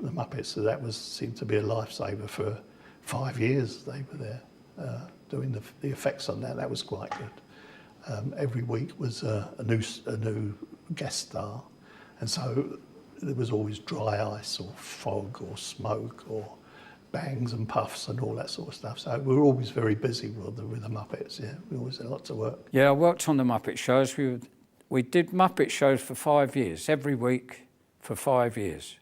the Muppets. So that seemed to be a lifesaver for 5 years. They were there doing the effects on that. That was quite good. Every week was a new guest star, and so there was always dry ice or fog or smoke or bangs and puffs and all that sort of stuff. So we were always very busy with the Muppets. Yeah, we always had lots of work. Yeah, I worked on the Muppet shows. We did Muppet shows for 5 years, every week for 5 years.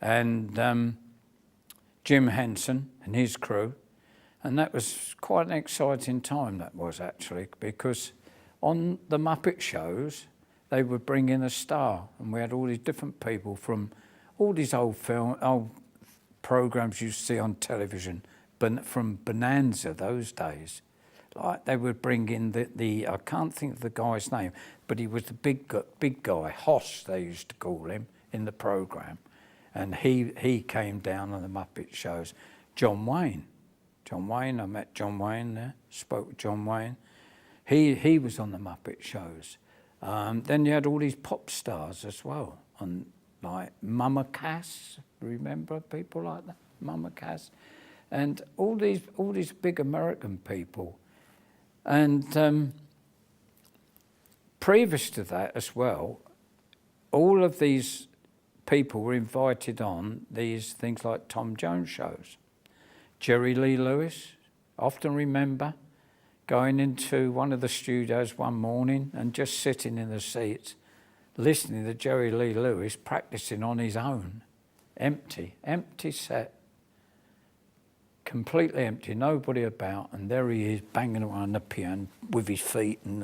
And Jim Henson and his crew, and that was quite an exciting time, that was actually, because on the Muppet shows, they would bring in a star, and we had all these different people from all these old programs you see on television, but from Bonanza those days. Like they would bring in the I can't think of the guy's name, but he was the big guy, Hoss they used to call him in the program, and he came down on the Muppet shows. John Wayne, I met John Wayne there, spoke with John Wayne. He was on the Muppet shows. Then you had all these pop stars as well, on like Mama Cass, remember people like that, Mama Cass, and all these big American people. And previous to that as well, all of these people were invited on these things like Tom Jones shows. Jerry Lee Lewis, I often remember going into one of the studios one morning and just sitting in the seats, listening to Jerry Lee Lewis practicing on his own. Empty set. Completely empty, nobody about, and there he is banging away on the piano with his feet, and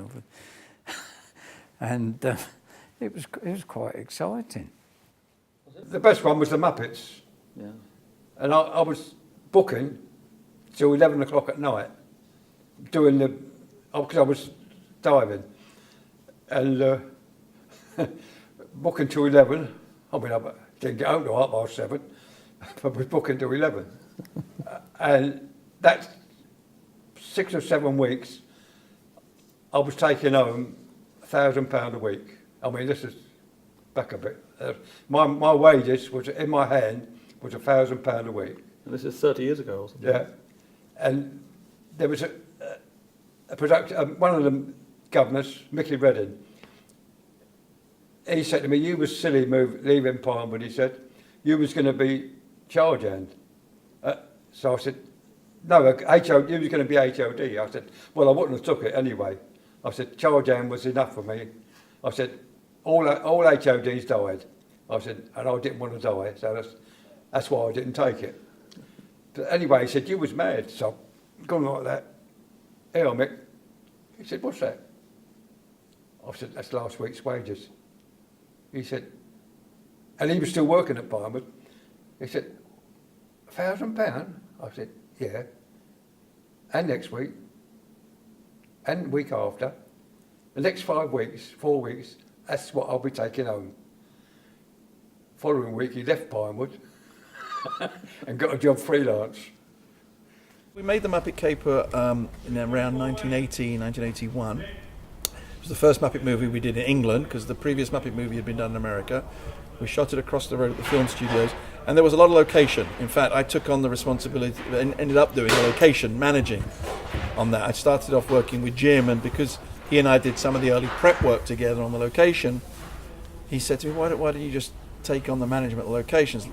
it was quite exciting. The best one was the Muppets. Yeah. And I was booking till 11 o'clock at night, doing because I was diving, and booking till 11. I mean, I didn't get home till 7:30, but was booking till 11. And that's 6 or 7 weeks, I was taking home £1,000 a week. I mean, this is back a bit. My wages was in my hand was £1,000 a week. And this is 30 years ago or something. Yeah. And there was a production, one of the governors, Mickey Redding, he said to me, "You was silly leaving Pinewood," he said. "You was going to be charge hand." So I said, "No, you was going to be HOD." I said, "Well, I wouldn't have took it anyway." I said, "Charge hand was enough for me." I said, all HODs died. I said, and I didn't want to die, so that's why I didn't take it. But anyway, he said, "You was mad." So gone like that. "Here, Mick." He said, "What's that?" I said, "That's last week's wages." He said, and he was still working at Pinewood. He said, £1,000? I said, "Yeah. And next week, and the week after, the next 4 weeks, that's what I'll be taking home." Following week, he left Pinewood and got a job freelance. We made the Muppet Caper in around 1980, 1981. It was the first Muppet movie we did in England, because the previous Muppet movie had been done in America. We shot it across the road at the film studios, and there was a lot of location. In fact, I took on the responsibility and ended up doing the location managing on that. I started off working with Jim, and because he and I did some of the early prep work together on the location, he said to me, why don't you just take on the management of locations?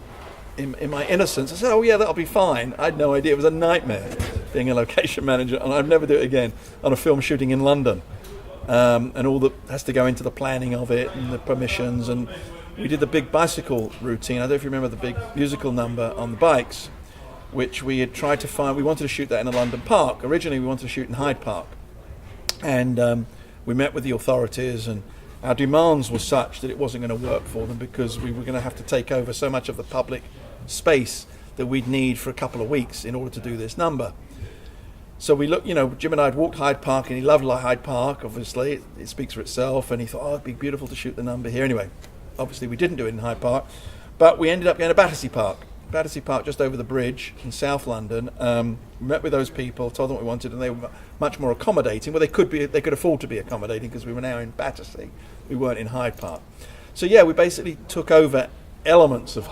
In my innocence, I said, "Oh yeah, that'll be fine." I had no idea. It was a nightmare being a location manager, and I'd never do it again on a film shooting in London. And all that has to go into the planning of it and the permissions. And we did the big bicycle routine. I don't know if you remember the big musical number on the bikes, which we had tried to find. We wanted to shoot that in a London park. Originally, we wanted to shoot in Hyde Park. And we met with the authorities, and our demands were such that it wasn't going to work for them, because we were going to have to take over so much of the public space that we'd need for a couple of weeks in order to do this number. So we looked, Jim and I had walked Hyde Park, and he loved Hyde Park, obviously. It speaks for itself, and he thought, it'd be beautiful to shoot the number here. Anyway, obviously we didn't do it in Hyde Park, but we ended up going to Battersea Park just over the bridge in South London. Met with those people, told them what we wanted, and they were much more accommodating. Well, they could afford to be accommodating, because we were now in Battersea. We weren't in Hyde Park. So yeah, we basically took over elements of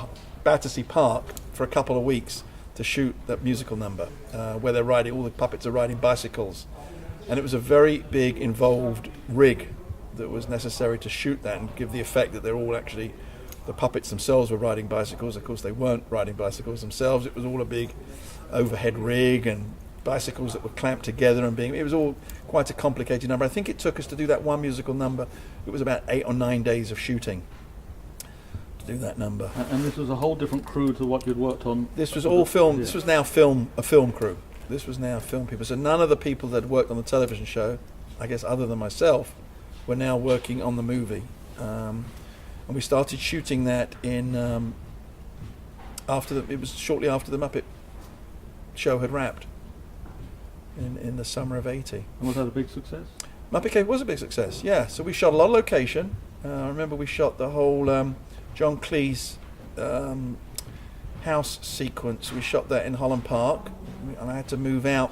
Battersea Park for a couple of weeks to shoot that musical number, where they're riding, all the puppets are riding bicycles. And it was a very big, involved rig that was necessary to shoot that and give the effect that they're all actually, the puppets themselves were riding bicycles. Of course, they weren't riding bicycles themselves. It was all a big overhead rig and bicycles that were clamped together and it was all quite a complicated number. I think it took us to do that one musical number, it was about 8 or 9 days of shooting to do that number. And this was a whole different crew to what you'd worked on? This was all film, this was now a film crew. This was now film people. So none of the people that worked on the television show, I guess other than myself, were now working on the movie. And we started shooting that in, it was shortly after the Muppet Show had wrapped. In the summer of '80. And was that a big success? Muppet Caper was a big success, yeah. So we shot a lot of location. I remember we shot the whole John Cleese house sequence. We shot that in Holland Park, and I had to move out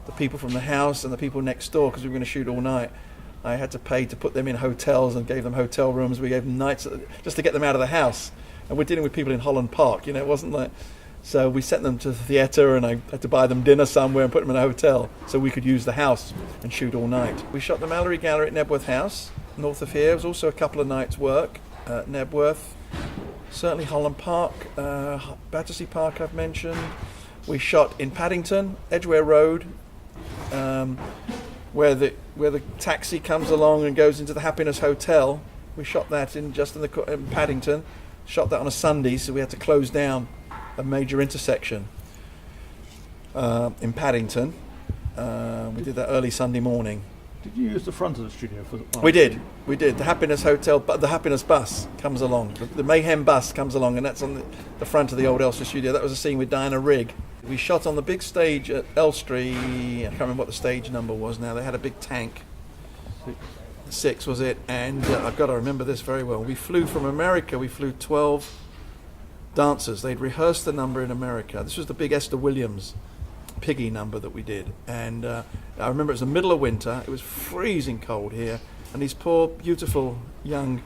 the people from the house and the people next door because we were going to shoot all night. I had to pay to put them in hotels and gave them hotel rooms. We gave them nights just to get them out of the house. And we're dealing with people in Holland Park, it wasn't like... So we sent them to the theatre and I had to buy them dinner somewhere and put them in a hotel so we could use the house and shoot all night. We shot the Mallory Gallery at Nebworth House, north of here. It was also a couple of nights' work at Nebworth. Certainly Holland Park, Battersea Park I've mentioned. We shot in Paddington, Edgware Road, where the taxi comes along and goes into the Happiness Hotel. We shot that in Paddington. Shot that on a Sunday, so we had to close down a major intersection in Paddington. We did that early Sunday morning. Did you use the front of the studio for the We did. The Happiness Hotel, but the Happiness bus comes along. The Mayhem bus comes along, and that's on the front of the old Elstree studio. That was a scene with Diana Rigg. We shot on the big stage at Elstree. I can't remember what the stage number was now. They had a big tank. 6 was it? And I've got to remember this very well. We flew from America. We flew 12 dancers. They'd rehearsed the number in America. This was the big Esther Williams Piggy number that we did. And I remember it was the middle of winter. It was freezing cold here. And these poor, beautiful, young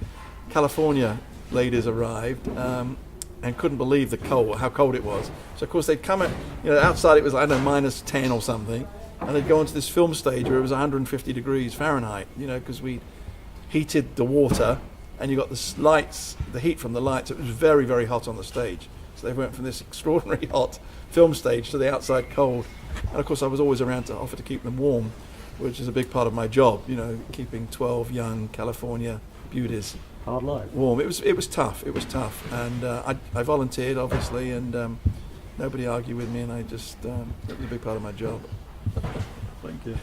California ladies arrived and couldn't believe how cold it was. So, of course, they'd come outside it was, I don't know, -10 or something. And they'd go onto this film stage where it was 150 degrees Fahrenheit, because we heated the water and you got the heat from the lights. It was very, very hot on the stage. So they went from this extraordinary hot film stage to the outside cold. And of course I was always around to offer to keep them warm, which is a big part of my job, keeping 12 young California beauties hard life warm. It was tough. And I volunteered, obviously, and nobody argued with me, and it was a big part of my job. Thank you.